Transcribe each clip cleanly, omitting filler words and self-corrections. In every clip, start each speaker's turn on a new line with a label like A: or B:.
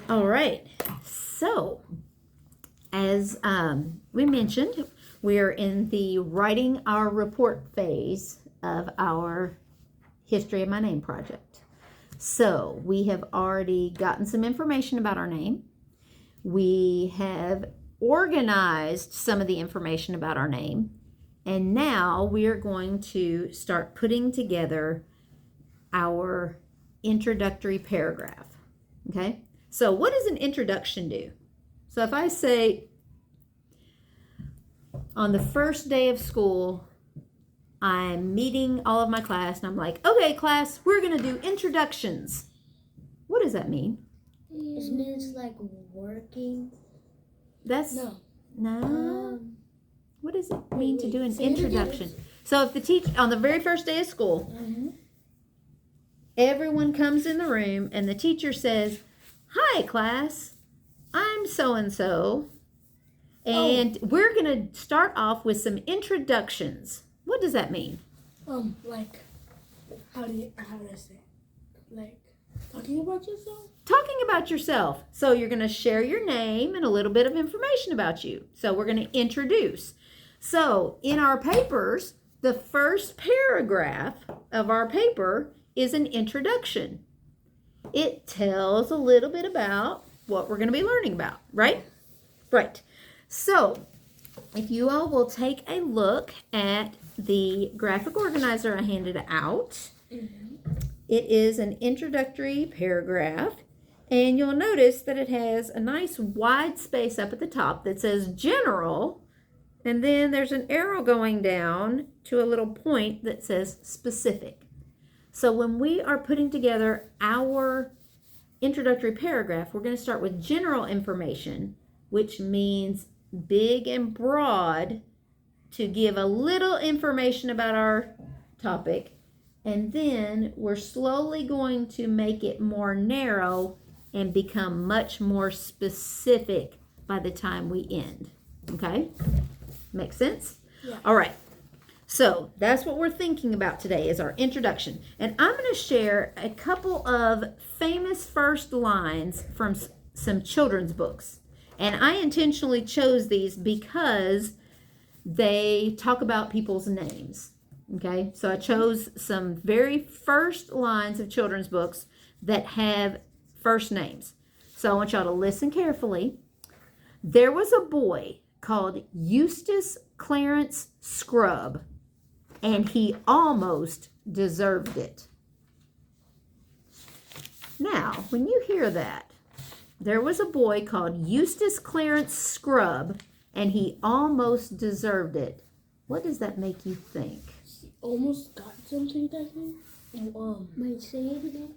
A: All right. So, as we mentioned, we're in the writing our report phase of our History of My Name project. So, we have already gotten some information about our name. We have organized some of the information about our name. And now we are going to start putting together our introductory paragraph. Okay? So, what does an introduction do? So, if I say, on the first day of school, I'm meeting all of my class, and I'm like, okay, class, we're going to do introductions. What does that mean?
B: It means like working.
A: That's no. What does it mean to do an
B: Say
A: introduction? So, if the teacher, on the very first day of school, everyone comes in the room, and the teacher says, hi, class, I'm so-and-so, and we're going to start off with some introductions. What does that mean?
B: Like, how do I say it? Like, talking about yourself?
A: Talking about yourself. So you're going to share your name and a little bit of information about you. So we're going to introduce. So in our papers, the first paragraph of our paper is an introduction. It tells a little bit about what we're going to be learning about, right? Right. So if you all will take a look at the graphic organizer I handed out, it is an introductory paragraph, and you'll notice that it has a nice wide space up at the top that says general, and then there's an arrow going down to a little point that says specific. So when we are putting together our introductory paragraph, we're going to start with general information, which means big and broad, to give a little information about our topic, and then we're slowly going to make it more narrow and become much more specific by the time we end. Okay? Makes sense?
B: Yeah.
A: All right. So that's what we're thinking about today is our introduction. And I'm going to share a couple of famous first lines from some children's books. And I intentionally chose these because they talk about people's names. Okay, so I chose some very first lines of children's books that have first names. So I want y'all to listen carefully. There was a boy called Eustace Clarence Scrubb, and he almost deserved it. Now, when you hear that, there was a boy called Eustace Clarence Scrubb, and he almost deserved it. What does that make you think?
B: Almost got something that he might say it again.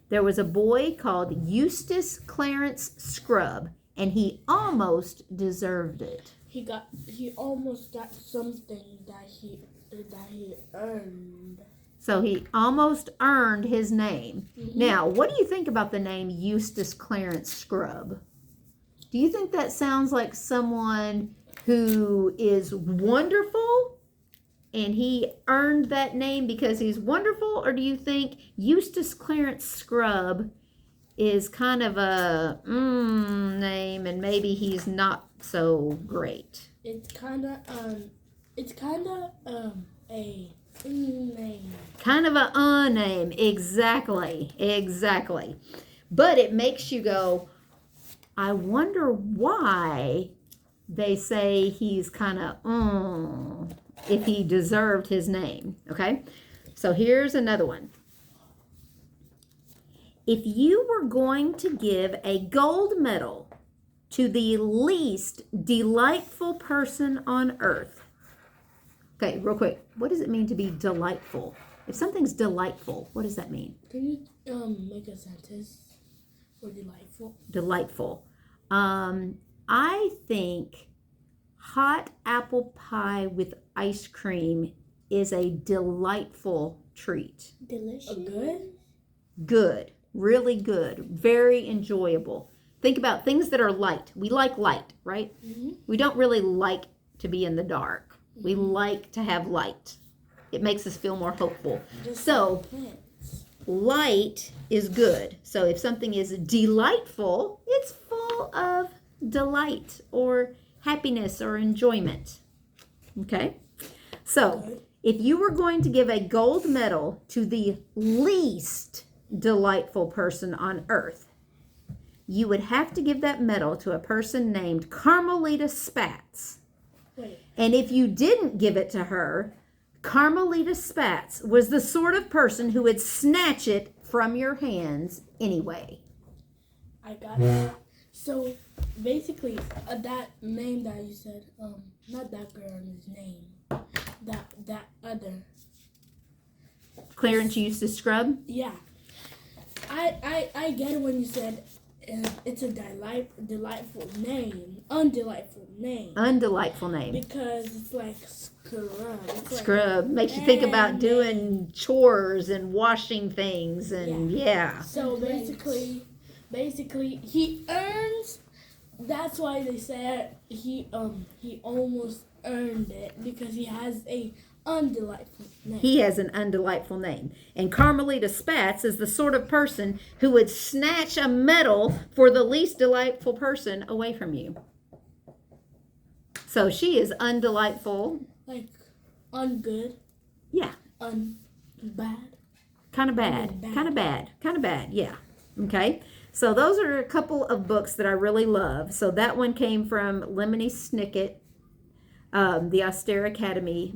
A: There was a boy called Eustace Clarence Scrubb, and he almost deserved it.
B: He almost got something that he earned.
A: So he almost earned his name. Now, what do you think about the name Eustace Clarence Scrubb? Do you think that sounds like someone who is wonderful and he earned that name because he's wonderful? Or do you think Eustace Clarence Scrubb is kind of a name and maybe he's not so great?
B: It's kind of a name.
A: Kind of a name. Exactly. But it makes you go, I wonder why they say he's kind of if he deserved his name. Okay? So here's another one. If you were going to give a gold medal to the least delightful person on earth. Okay, real quick. What does it mean to be delightful? If something's delightful, what does that mean?
B: Can you make a sentence for delightful?
A: Delightful. I think hot apple pie with ice cream is a delightful treat.
B: Delicious. Good?
A: Good. Really good. Very enjoyable. Think about things that are light. We like light, right? We don't really like to be in the dark. We like to have light. It makes us feel more hopeful.
B: Just
A: So,
B: plants.
A: light is good. So if something is delightful, it's full of delight or happiness or enjoyment. Okay? So if you were going to give a gold medal to the least delightful person on earth, you would have to give that medal to a person named Carmelita Spatz.
B: Wait.
A: And if you didn't give it to her, Carmelita Spatz was the sort of person who would snatch it from your hands anyway.
B: I got it. So basically, that name that you said, not that girl's name, that other.
A: Clarence used to scrub?
B: Yeah. I get it when you said it's a delightful name, undelightful name.
A: Undelightful name.
B: Because it's like scrub. It's
A: Scrub
B: like,
A: makes you think about doing chores and washing things and yeah.
B: So basically he earns. That's why they said he almost earned it because he has a undelightful name.
A: He has an undelightful name. And Carmelita Spatz is the sort of person who would snatch a medal for the least delightful person away from you. So she is undelightful.
B: Like ungood.
A: Yeah.
B: Bad.
A: Kind of bad. Kind of bad. Kind of bad. Yeah. Okay. So those are a couple of books that I really love. So that one came from Lemony Snicket, The Austere Academy,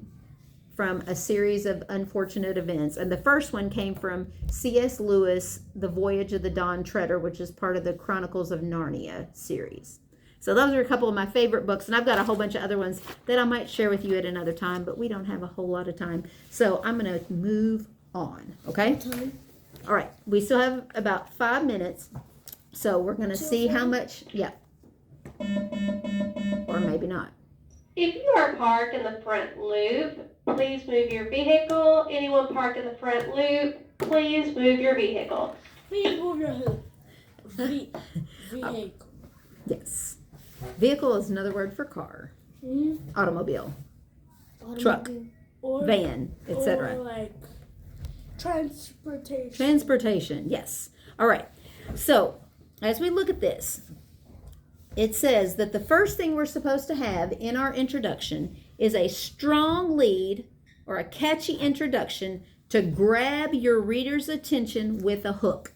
A: from A Series of Unfortunate Events. And the first one came from C.S. Lewis, The Voyage of the Dawn Treader, which is part of the Chronicles of Narnia series. So those are a couple of my favorite books. And I've got a whole bunch of other ones that I might share with you at another time, but we don't have a whole lot of time. So I'm going to move on, okay? All right. We still have about 5 minutes. So we're going to see how much, yeah. Or maybe not.
C: If you are parked in the front loop, please move your vehicle. Anyone parked in the front loop, please move your vehicle.
B: Please move your vehicle.
A: Yes. Vehicle is another word for car. Automobile, truck,
B: Or,
A: van, etc.
B: Or like transportation.
A: Transportation, yes. All right. So as we look at this, it says that the first thing we're supposed to have in our introduction is a strong lead or a catchy introduction to grab your reader's attention with a hook.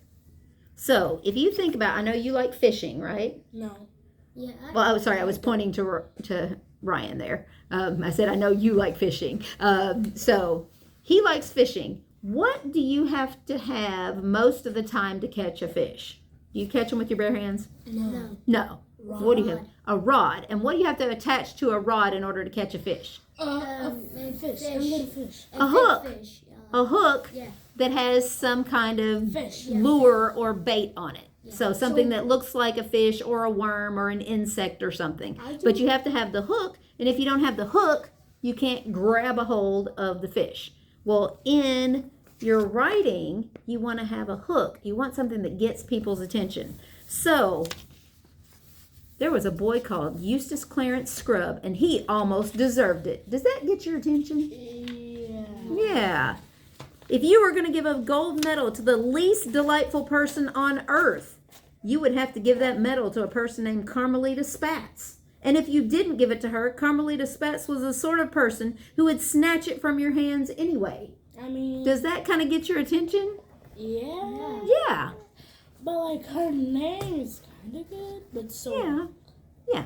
A: So if you think about, I know you like fishing, right?
B: No.
D: Yeah.
A: Well, I'm sorry, I was pointing to Ryan there. I said, I know you like fishing. So he likes fishing. What do you have to have most of the time to catch a fish? Do you catch them with your bare hands?
B: No.
A: No.
B: Rod.
A: What do you have? A rod. And what do you have to attach to a rod in order to catch a fish?
B: A fish. A little fish.
A: A hook.
D: Fish.
A: A hook
D: Yeah.
A: that has some kind of
B: Fish.
A: lure or bait on it.
D: Yeah.
A: So something that looks like a fish or a worm or an insect or something. But you have to have the hook, and if you don't have the hook, you can't grab a hold of the fish. Well, in your writing, you want to have a hook. You want something that gets people's attention. So there was a boy called Eustace Clarence Scrubb, and he almost deserved it. Does that get your attention?
B: Yeah.
A: Yeah. If you were going to give a gold medal to the least delightful person on earth, you would have to give that medal to a person named Carmelita Spatz. And if you didn't give it to her, Carmelita Spatz was the sort of person who would snatch it from your hands anyway.
B: I mean.
A: Does that kind of get your attention?
B: Yeah.
A: Yeah.
B: But like her name is kind of good, but so.
A: Yeah. Yeah.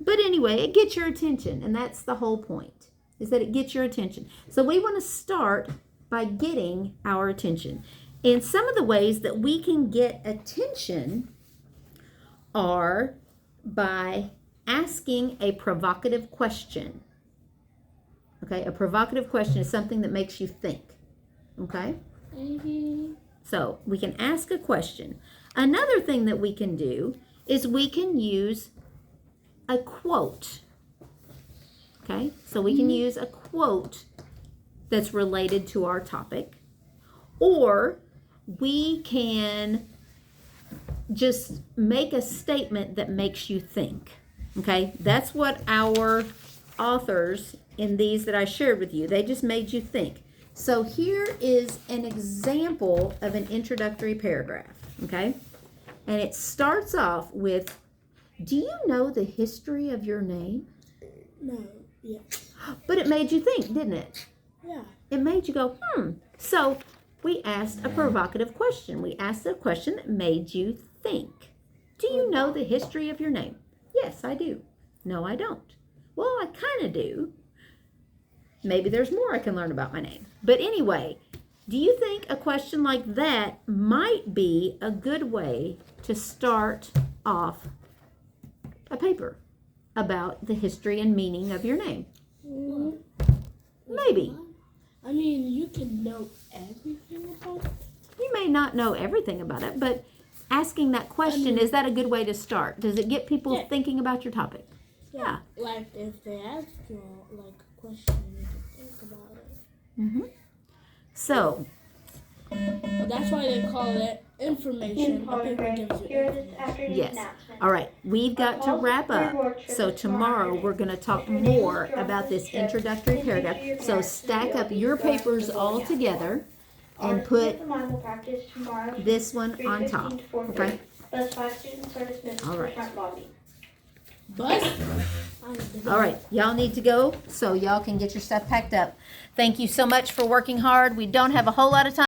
A: But anyway, it gets your attention, and that's the whole point, is that it gets your attention. So we want to start by getting our attention. And some of the ways that we can get attention are by asking a provocative question. Okay, a provocative question is something that makes you think. Okay? So we can ask a question. Another thing that we can do is we can use a quote. Okay, so we can use a quote that's related to our topic, or we can just make a statement that makes you think. Okay, that's what our authors in these that I shared with you, they just made you think. So here is an example of an introductory paragraph, okay? And it starts off with, do you know the history of your name?
B: No. Yeah.
A: But it made you think, didn't it?
B: Yeah.
A: It made you go, So we asked a provocative question. We asked a question that made you think. Do you know the history of your name? Yes, I do. No, I don't. Well, I kind of do. Maybe there's more I can learn about my name. But anyway, do you think a question like that might be a good way to start off a paper about the history and meaning of your name? Maybe.
B: I mean, you can know everything about it.
A: You may not know everything about it, but asking that question, is that a good way to start? Does it get people thinking about your topic? Yeah.
B: Like if they ask you like a question, you can think about it.
A: Mm-hmm. So,
B: But that's why they call it information. A paper gives you information.
A: yes. All right. We've got to wrap up. So tomorrow we're going to talk more about this introductory paragraph. So stack up your papers all together and put this one on top. Okay?
C: Those 5 students are dismissed to
A: All
C: the
A: right.
C: front lobby.
B: But
A: All right. Y'all need to go so y'all can get your stuff packed up. Thank you so much for working hard. We don't have a whole lot of time.